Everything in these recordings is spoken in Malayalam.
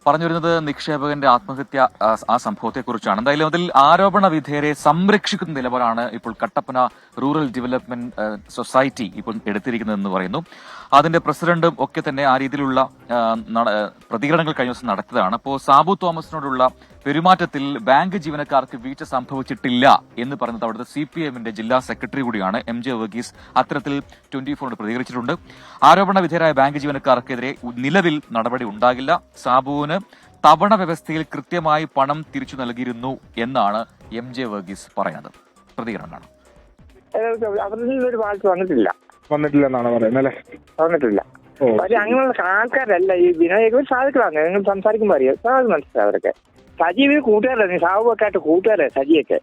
പറഞ്ഞു വരുന്നത് നിക്ഷേപകന്റെ ആത്മഹത്യ ആ സംഭവത്തെക്കുറിച്ചാണ്. എന്തായാലും അതിൽ ആരോപണ വിധേയരെ സംരക്ഷിക്കുന്ന നിലപാടാണ് ഇപ്പോൾ കട്ടപ്പന റൂറൽ ഡെവലപ്മെന്റ് സൊസൈറ്റി ഇപ്പോൾ എടുത്തിരിക്കുന്നതെന്ന് പറയുന്നു. അതിന്റെ പ്രസിഡന്റും ഒക്കെ തന്നെ ആ രീതിയിലുള്ള പ്രതികരണങ്ങൾ കഴിഞ്ഞ ദിവസം നടത്തിയതാണ്. അപ്പോൾ സാബു തോമസിനോടുള്ള പെരുമാറ്റത്തിൽ ബാങ്ക് ജീവനക്കാർക്ക് വീഴ്ച സംഭവിച്ചിട്ടില്ല എന്ന് പറയുന്നത് അവിടുത്തെ CPM ജില്ലാ സെക്രട്ടറി കൂടിയാണ് MJ വർഗീസ്. അത്തരത്തിൽ 24 പ്രതികരിച്ചിട്ടുണ്ട്. ആരോപണ വിധേയരായ ബാങ്ക് ജീവനക്കാർക്കെതിരെ നിലവിൽ നടപടി ഉണ്ടാകില്ല. സാബുവിന് തവണ വ്യവസ്ഥയിൽ കൃത്യമായി പണം തിരിച്ചു നൽകിയിരുന്നു എന്നാണ് MJ വർഗീസ് പറയുന്നത്. പ്രതികരണം കാണാം. അവരിലൊരു വാഴ്ച വന്നിട്ടില്ലെന്നാണ് പറയുന്നത് അല്ലേ? വന്നിട്ടില്ല. പക്ഷെ അങ്ങനെയുള്ള ആൾക്കാരല്ല ഈ വിനോദ സാധികളാണ്. നിങ്ങൾ സംസാരിക്കുമ്പോൾ അറിയാം, സാധു മനസ്സിലാവും അവരൊക്കെ. സജീവ് കൂട്ടുകാരല്ലേ, സാബുവൊക്കെ ആയിട്ട് കൂട്ടുകാരെ സജിയൊക്കെ.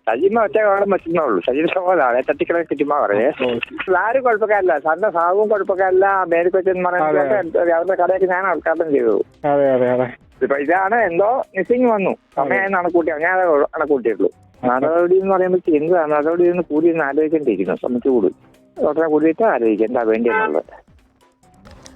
സജീമ ഒറ്റ കാലം വെച്ചേ ഉള്ളൂ. സജീവ് സഹോദരാണ് തട്ടിക്കിടക്ക് കിട്ടുമ്പോ പറയേ. ആരും കുഴപ്പക്കാരല്ല, സാറിന്റെ സാബുവും കുഴപ്പക്കാരല്ല. മേരിക്കൊച്ചെന്ന് പറയുന്നത് അവരുടെ കടയൊക്കെ ഞാൻ ഉദ്ഘാടനം ചെയ്തത്. ഇപ്പൊ ഇതാണ് എന്തോ മിസ്സിങ് വന്നു. സമയം കണക്കൂട്ടി ഞാൻ കണക്കൂട്ടിയുള്ളൂ. നടപടി എന്ന് പറയുമ്പോൾ എന്താണ് നടപടി എന്ന് കൂടി ഒന്ന് ആലോചിക്കേണ്ടിയിരിക്കുന്നു. ശ്രമിച്ചു കൂടും ഉടനെ കൂടിയിട്ട് ആലോചിക്കുക എന്താ വേണ്ടിയെന്നുള്ളത്.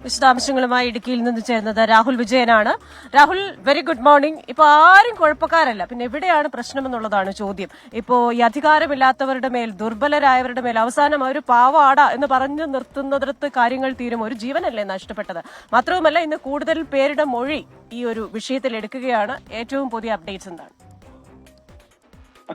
വിശദാംശങ്ങളുമായി ഇടുക്കിയിൽ നിന്ന് ചേർന്നത് രാഹുൽ വിജയനാണ്. Rahul, very good morning. ഇപ്പൊ ആരും കുഴപ്പക്കാരല്ല, പിന്നെ എവിടെയാണ് പ്രശ്നമെന്നുള്ളതാണ് ചോദ്യം. ഇപ്പോ ഈ അധികാരമില്ലാത്തവരുടെ മേൽ, ദുർബലരായവരുടെ മേൽ അവസാനം അവർ പാവാടാ എന്ന് പറഞ്ഞു നിർത്തുന്നിടത്ത് കാര്യങ്ങൾ തീരും. ഒരു ജീവനല്ലേ നഷ്ടപ്പെട്ടത്. മാത്രവുമല്ല, ഇന്ന് കൂടുതൽ പേരുടെ മൊഴി ഈ ഒരു വിഷയത്തിൽ എടുക്കുകയാണ്. ഏറ്റവും പുതിയ അപ്ഡേറ്റ്സ് എന്താണ്?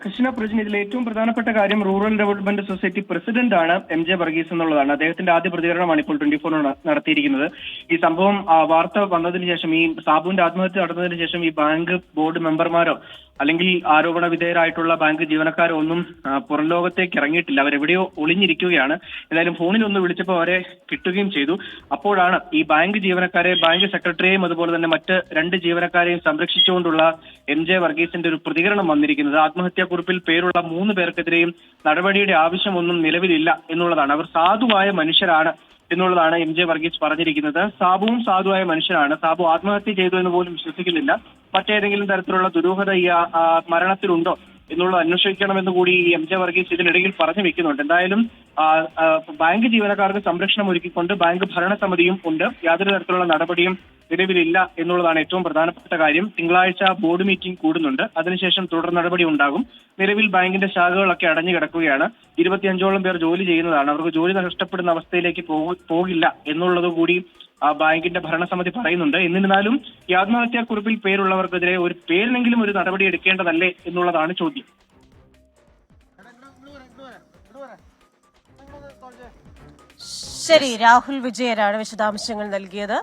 കൃഷ്ണ പ്രജിൻ, ഇതിൽ ഏറ്റവും പ്രധാനപ്പെട്ട കാര്യം റൂറൽ ഡെവലപ്മെന്റ് സൊസൈറ്റി പ്രസിഡന്റാണ് MJ വർഗീസ് എന്നുള്ളതാണ്. അദ്ദേഹത്തിന്റെ ആദ്യ പ്രതികരണമാണ് ഇപ്പോൾ 24 നടത്തിയിരിക്കുന്നത്. ഈ സംഭവം വാർത്ത വന്നതിന് ശേഷം, ഈ സാബുവിന്റെ ആത്മഹത്യ നടന്നതിന് ശേഷം ഈ ബാങ്ക് ബോർഡ് മെമ്പർമാരോ അല്ലെങ്കിൽ ആരോപണ വിധേയരായിട്ടുള്ള ബാങ്ക് ജീവനക്കാരോ ഒന്നും പുറം ലോകത്തേക്ക് ഇറങ്ങിയിട്ടില്ല. അവരെവിടെയോ ഒളിഞ്ഞിരിക്കുകയാണ്. ഏതായാലും ഫോണിൽ ഒന്ന് വിളിച്ചപ്പോൾ അവരെ കിട്ടുകയും ചെയ്തു. അപ്പോഴാണ് ഈ ബാങ്ക് ജീവനക്കാരെ, ബാങ്ക് സെക്രട്ടറിയെയും അതുപോലെ തന്നെ മറ്റ് 2 ജീവനക്കാരെയും സംരക്ഷിച്ചുകൊണ്ടുള്ള MJ വർഗീസിന്റെ ഒരു പ്രതികരണം വന്നിരിക്കുന്നത്. ആത്മഹത്യാക്കുറിപ്പിൽ പേരുള്ള 3 പേർക്കെതിരെയും നടപടിയുടെ ആവശ്യമൊന്നും നിലവിലില്ല എന്നുള്ളതാണ്. അവർ സാധുവായ മനുഷ്യരാണ് എന്നുള്ളതാണ് MJ വർഗീസ് പറഞ്ഞിരിക്കുന്നത്. സാബുവും സാധുവായ മനുഷ്യരാണ്. സാബു ആത്മഹത്യ ചെയ്തു എന്ന് പോലും വിശ്വസിക്കുന്നില്ല. മറ്റേതെങ്കിലും തരത്തിലുള്ള ദുരൂഹത ഈ മരണത്തിലുണ്ടോ എന്നുള്ളത് അന്വേഷിക്കണമെന്ന് കൂടി MJ വർഗീസ് ഇതിനിടയിൽ പറഞ്ഞു വെക്കുന്നുണ്ട്. എന്തായാലും ബാങ്ക് ജീവനക്കാർക്ക് സംരക്ഷണം ഒരുക്കിക്കൊണ്ട് ബാങ്ക് ഭരണസമിതിയും ഉണ്ട്. യാതൊരു തരത്തിലുള്ള നടപടിയും നിലവിലില്ല എന്നുള്ളതാണ് ഏറ്റവും പ്രധാനപ്പെട്ട കാര്യം. തിങ്കളാഴ്ച ബോർഡ് മീറ്റിംഗ് കൂടുന്നുണ്ട്. അതിനുശേഷം തുടർ നടപടി ഉണ്ടാകും. നിലവിൽ ബാങ്കിന്റെ ശാഖകളൊക്കെ അടഞ്ഞു കിടക്കുകയാണ്. 25ഓളം പേർ ജോലി ചെയ്യുന്നതാണ്. അവർക്ക് ജോലി നഷ്ടപ്പെടുന്ന അവസ്ഥയിലേക്ക് പോകില്ല എന്നുള്ളത് കൂടി ബാങ്കിന്റെ ഭരണസമിതി പറയുന്നുണ്ട്. എന്നിരുന്നാലും ഈ ആത്മഹത്യാക്കുറിപ്പിൽ പേരുള്ളവർക്കെതിരെ ഒരു പേരിനെങ്കിലും ഒരു നടപടി എടുക്കേണ്ടതല്ലേ എന്നുള്ളതാണ് ചോദ്യം. ശരി, രാഹുൽ വിജയനാണ് വിശദാംശങ്ങൾ നൽകിയത്.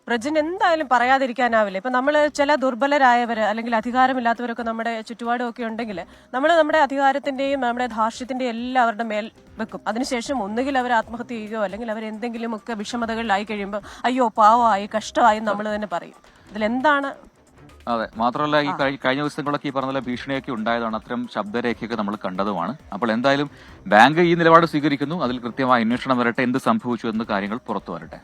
പ്രജിൻ, എന്തായാലും പറയാതിരിക്കാനാവില്ല. ഇപ്പൊ നമ്മൾ ചില ദുർബലരായവര് അല്ലെങ്കിൽ അധികാരമില്ലാത്തവരൊക്കെ നമ്മുടെ ചുറ്റുപാടും ഒക്കെ ഉണ്ടെങ്കിൽ നമ്മൾ നമ്മുടെ അധികാരത്തിന്റെയും നമ്മുടെ ധാർഷ്ട്യത്തിന്റെയും എല്ലാം അവരുടെ മേൽ വെക്കും. അതിനുശേഷം ഒന്നുകിൽ അവർ ആത്മഹത്യ ചെയ്യുകയോ അല്ലെങ്കിൽ അവരെന്തെങ്കിലുമൊക്കെ വിഷമതകളിലായി കഴിയുമ്പോൾ അയ്യോ പാവമായി, കഷ്ടമായി നമ്മൾ തന്നെ പറയും. ഇതിലെന്താണ്? അതെ, മാത്രമല്ല ഈ കഴിഞ്ഞ ദിവസങ്ങളൊക്കെ ഈ പറഞ്ഞ ഭീഷണിയൊക്കെ ഉണ്ടായതാണ്. അത്തരം ശബ്ദരേഖയൊക്കെ നമ്മൾ കണ്ടതുമാണ്. അപ്പോൾ എന്തായാലും ബാങ്ക് ഈ നിലപാട് സ്വീകരിക്കുന്നു. അതിൽ കൃത്യമായ അന്വേഷണം വരട്ടെ, എന്ത് സംഭവിച്ചു എന്ന് കാര്യങ്ങൾ പുറത്തു വരട്ടെ.